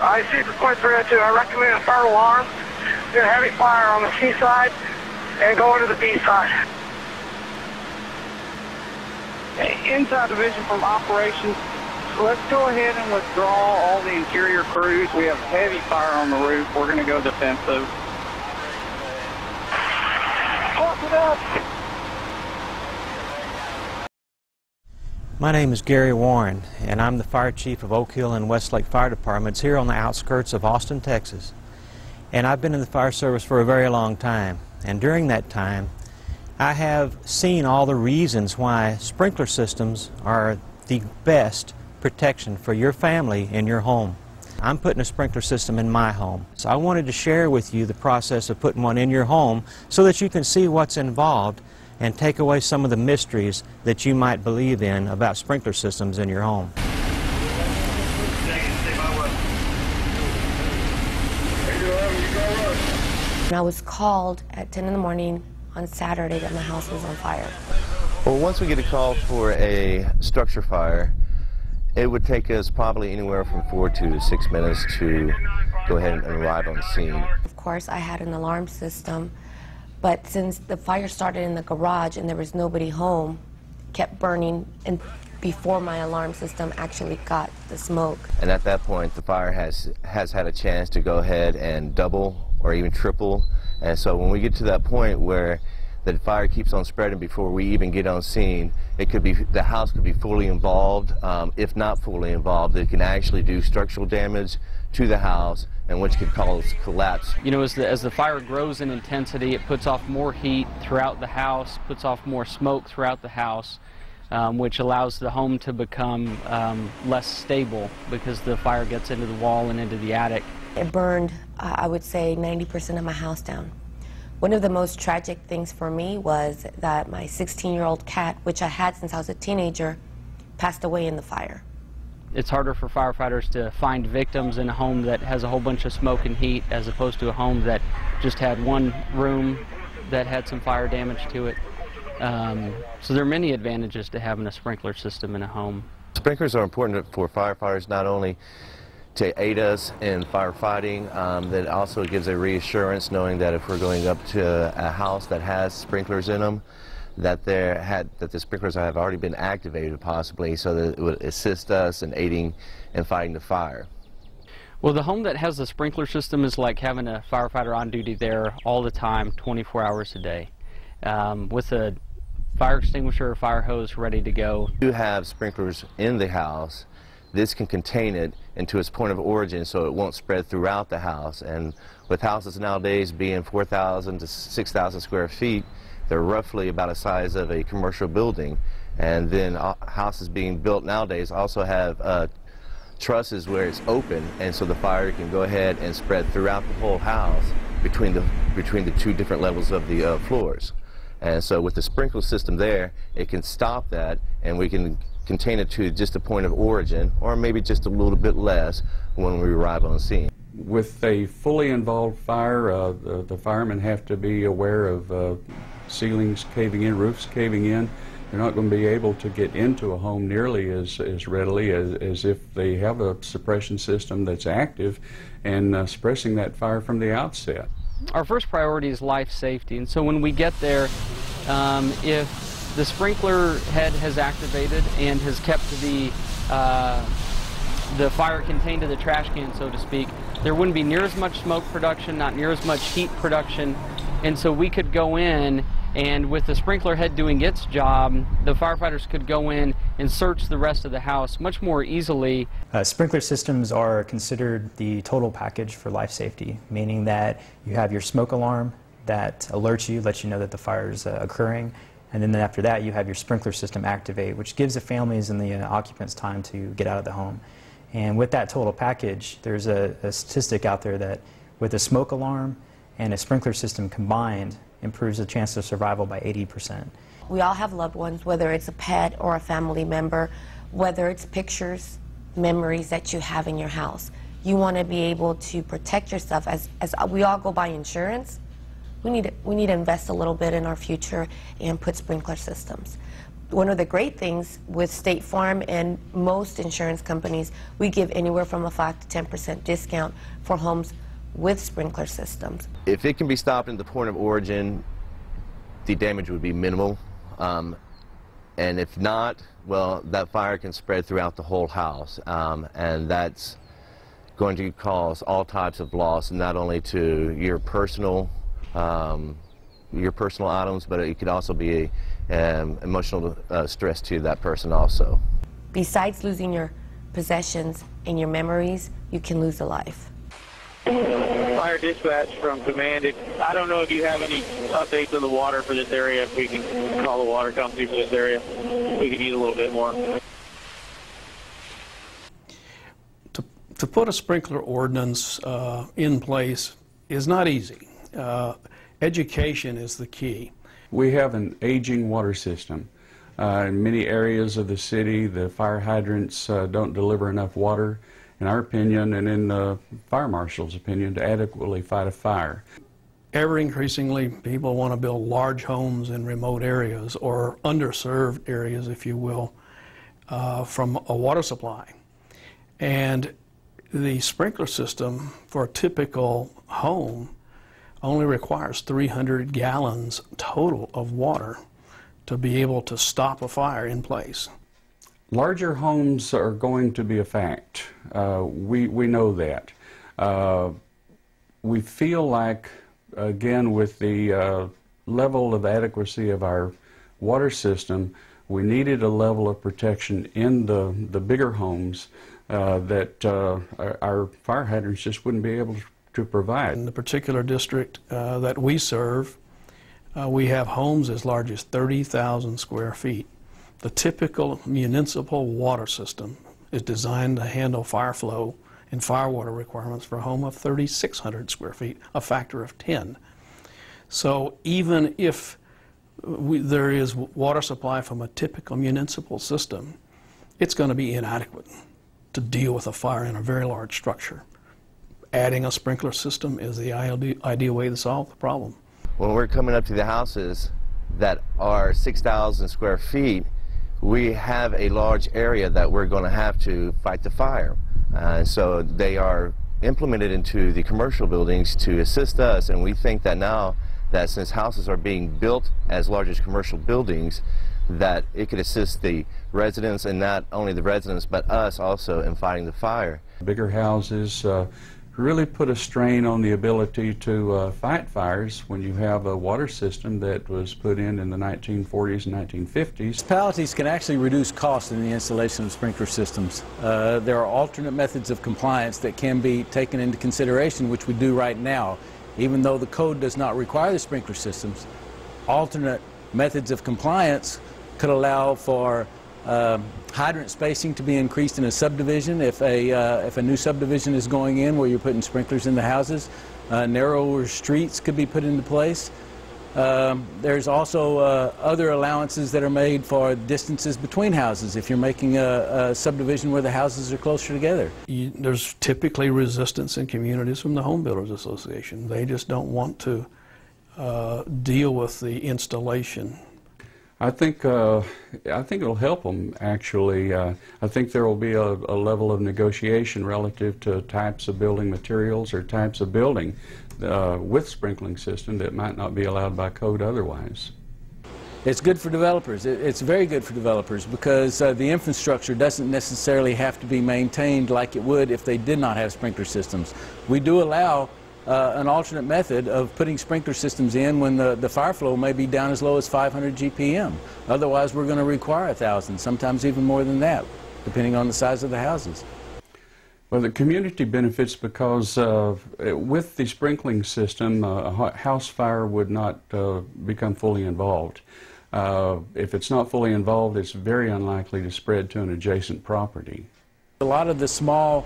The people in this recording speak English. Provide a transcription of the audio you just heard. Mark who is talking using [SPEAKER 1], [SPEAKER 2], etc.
[SPEAKER 1] I see the point thread too. I recommend a fire alarm, do a heavy fire on the C side, and go into the B side. Inside division from operations. Let's go ahead and withdraw all the interior crews. We have heavy fire on the roof. We're going to go defensive. Close it up.
[SPEAKER 2] My name is Gary Warren, and I'm the Fire Chief of Oak Hill and Westlake Fire Departments here on the outskirts of Austin, Texas. And I've been in the fire service for a very long time, and during that time I have seen all the reasons why sprinkler systems are the best protection for your family in your home. I'm putting a sprinkler system in my home, so I wanted to share with you the process of putting one in your home so that you can see what's involved and take away some of the mysteries that you might believe in about sprinkler systems in your home.
[SPEAKER 3] I was called at 10 in the morning on Saturday that my house was on fire.
[SPEAKER 4] Well, once we get a call for a structure fire, it would take us probably anywhere from 4 to 6 minutes to go ahead and arrive on the scene.
[SPEAKER 3] Of course, I had an alarm system, but since the fire started in the garage and there was nobody home, it kept burning and before my alarm system actually got the smoke.
[SPEAKER 4] And at that point, the fire has had a chance to go ahead and double or even triple. And so when we get to that point where the fire keeps on spreading before we even get on scene, it could be, the house could be fully involved. If not fully involved, it can actually do structural damage to the house, and which could cause collapse.
[SPEAKER 5] You know, as the fire grows in intensity, it puts off more heat throughout the house, puts off more smoke throughout the house, which allows the home to become less stable because the fire gets into the wall and into the attic.
[SPEAKER 3] It burned, I would say, 90% of my house down. One of the most tragic things for me was that my 16-year-old cat, which I had since I was a teenager, passed away in the fire.
[SPEAKER 5] It's harder for firefighters to find victims in a home that has a whole bunch of smoke and heat as opposed to a home that just had one room that had some fire damage to it. So there are many advantages to having a sprinkler system in a home.
[SPEAKER 4] Sprinklers are important for firefighters not only to aid us in firefighting, that also gives a reassurance knowing that if we're going up to a house that has sprinklers in them, that the sprinklers have already been activated possibly, so that it would assist us in aiding in fighting the fire.
[SPEAKER 5] Well, the home that has the sprinkler system is like having a firefighter on duty there all the time, 24 hours a day, with a fire extinguisher or fire hose ready to go.
[SPEAKER 4] If you have sprinklers in the house, this can contain it into its point of origin so it won't spread throughout the house. And with houses nowadays being 4,000 to 6,000 square feet, they're roughly about the size of a commercial building. And then houses being built nowadays also have trusses where it's open, and so the fire can go ahead and spread throughout the whole house between the two different levels of the floors. And so with the sprinkler system there, it can stop that, and we can contain it to just a point of origin, or maybe just a little bit less when we arrive on scene.
[SPEAKER 6] With a fully involved fire, the firemen have to be aware of ceilings caving in, roofs caving in. They're not going to be able to get into a home nearly as readily as if they have a suppression system that's active and suppressing that fire from the outset.
[SPEAKER 5] Our first priority is life safety, and so when we get there, if the sprinkler head has activated and has kept the fire contained to the trash can, so to speak, there wouldn't be near as much smoke production, not near as much heat production, and so we could go in, and with the sprinkler head doing its job, the firefighters could go in and search the rest of the house much more easily.
[SPEAKER 7] Sprinkler systems are considered the total package for life safety, meaning that you have your smoke alarm that alerts you, lets you know that the fire is occurring, and then after that you have your sprinkler system activate, which gives the families and the occupants time to get out of the home. And with that total package, there's a statistic out there that with a smoke alarm and a sprinkler system combined, improves the chance of survival by 80%.
[SPEAKER 3] We all have loved ones, whether it's a pet or a family member, whether it's pictures, memories that you have in your house. You want to be able to protect yourself. As we all go buy insurance, we need to invest a little bit in our future and put sprinkler systems. One of the great things with State Farm and most insurance companies, we give anywhere from a 5 to 10% discount for homes with sprinkler systems.
[SPEAKER 4] If it can be stopped at the point of origin, the damage would be minimal. And if not, well, that fire can spread throughout the whole house. And that's going to cause all types of loss, not only to your personal items, but it could also be emotional stress to that person also.
[SPEAKER 3] Besides losing your possessions and your memories, you can lose a life.
[SPEAKER 1] Fire dispatch from Command. I don't know if you have any updates on the water for this area. If we can call the water company for this area, we could use a little bit more.
[SPEAKER 8] To put a sprinkler ordinance in place is not easy. Education is the key.
[SPEAKER 6] We have an aging water system. In many areas of the city, the fire hydrants don't deliver enough water, in our opinion, and in the fire marshal's opinion, to adequately fight a fire.
[SPEAKER 8] Ever increasingly, people want to build large homes in remote areas or underserved areas, if you will, from a water supply. And the sprinkler system for a typical home only requires 300 gallons total of water to be able to stop a fire in place.
[SPEAKER 6] Larger homes are going to be a fact. We know that. We feel like, again, with the level of adequacy of our water system, we needed a level of protection in the bigger homes that our fire hydrants just wouldn't be able to provide.
[SPEAKER 8] In the particular district that we serve, we have homes as large as 30,000 square feet. The typical municipal water system is designed to handle fire flow and fire water requirements for a home of 3,600 square feet, a factor of 10. So even if there is water supply from a typical municipal system, it's going to be inadequate to deal with a fire in a very large structure. Adding a sprinkler system is the ideal way to solve the problem.
[SPEAKER 4] When we're coming up to the houses that are 6,000 square feet, we have a large area that we're going to have to fight the fire. So they are implemented into the commercial buildings to assist us, and we think that now that since houses are being built as large as commercial buildings, that it could assist the residents, and not only the residents but us also, in fighting the fire.
[SPEAKER 6] Bigger houses really put a strain on the ability to fight fires when you have a water system that was put in the 1940s and 1950s.
[SPEAKER 9] Municipalities can actually reduce costs in the installation of sprinkler systems. There are alternate methods of compliance that can be taken into consideration, which we do right now. Even though the code does not require the sprinkler systems, alternate methods of compliance could allow for hydrant spacing to be increased in a subdivision. If a new subdivision is going in where you're putting sprinklers in the houses, narrower streets could be put into place. There's also other allowances that are made for distances between houses if you're making a subdivision where the houses are closer together.
[SPEAKER 8] There's typically resistance in communities from the Home Builders Association. They just don't want to deal with the installation.
[SPEAKER 6] I think it'll help them, actually. I think there will be a level of negotiation relative to types of building materials or types of building with sprinkling system that might not be allowed by code otherwise.
[SPEAKER 9] It's good for developers. It's very good for developers because the infrastructure doesn't necessarily have to be maintained like it would if they did not have sprinkler systems. We do allow an alternate method of putting sprinkler systems in when the fire flow may be down as low as 500 GPM. Otherwise, we're going to require 1,000, sometimes even more than that, depending on the size of the houses.
[SPEAKER 6] Well, the community benefits because with the sprinkling system, a house fire would not become fully involved. If it's not fully involved, it's very unlikely to spread to an adjacent property.
[SPEAKER 9] A lot of the small